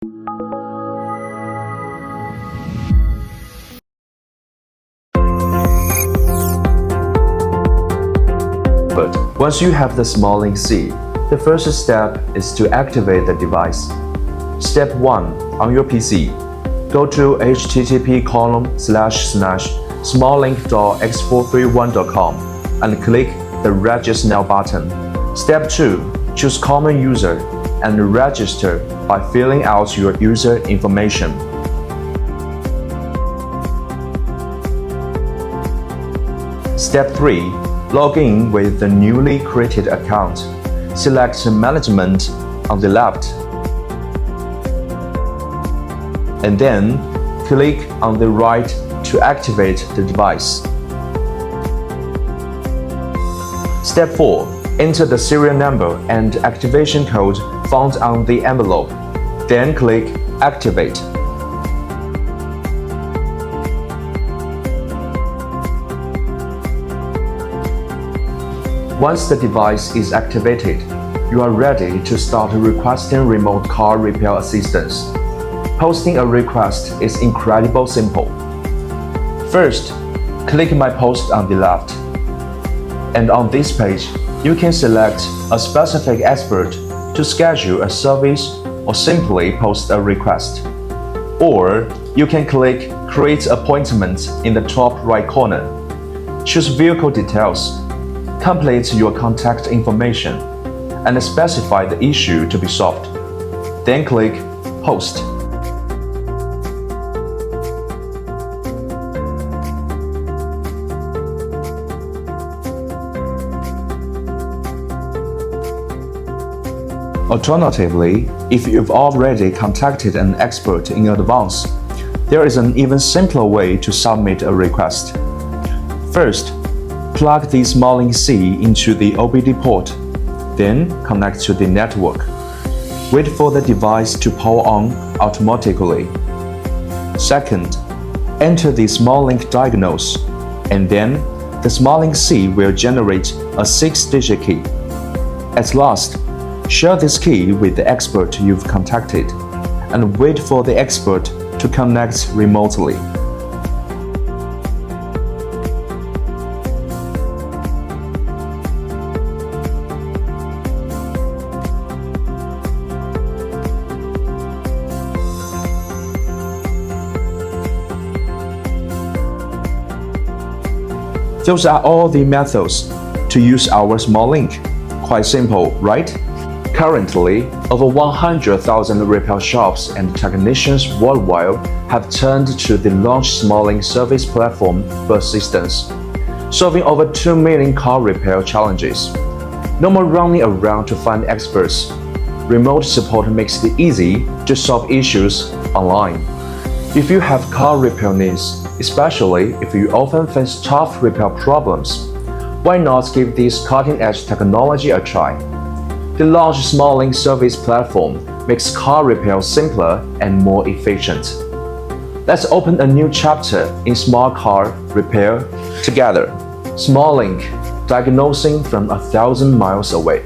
But once you have the SmartLink C, the first step is to activate the device. Step 1. On your PC, go to http://smartlink.x431.com and click the Register Now button. Step 2. Choose Common User and register by filling out your user information. Step 3. Log in with the newly created account. Select Management on the left. And then, click on the right to activate the device. Step 4. Enter the serial number and activation code found on the envelope. Then click Activate. Once the device is activated, you are ready to start requesting remote car repair assistance. Posting a request is incredibly simple. First, click My Post on the left. And on this page, you can select a specific expert to schedule a service or simply post a request. Or you can click Create Appointment in the top right corner. Choose Vehicle Details. Complete your contact information and specify the issue to be solved. Then click Post. Alternatively, if you've already contacted an expert in advance, there is an even simpler way to submit a request. First, plug the SmartLink C into the OBD port, then connect to the network. Wait for the device to power on automatically. Second, enter the SmartLink diagnose, and then the SmartLink C will generate a 6-digit key. At last, share this key with the expert you've contacted, and wait for the expert to connect remotely. Those are all the methods to use our SmartLink. Quite simple, right? Currently, over 100,000 repair shops and technicians worldwide have turned to the launched SmartLink service platform for assistance, solving over 2 million car repair challenges. No more running around to find experts. Remote support makes it easy to solve issues online. If you have car repair needs, especially if you often face tough repair problems, why not give this cutting-edge technology a try? The launched SmartLink service platform makes car repair simpler and more efficient. Let's open a new chapter in smart car repair together. SmartLink, diagnosing from 1,000 miles away.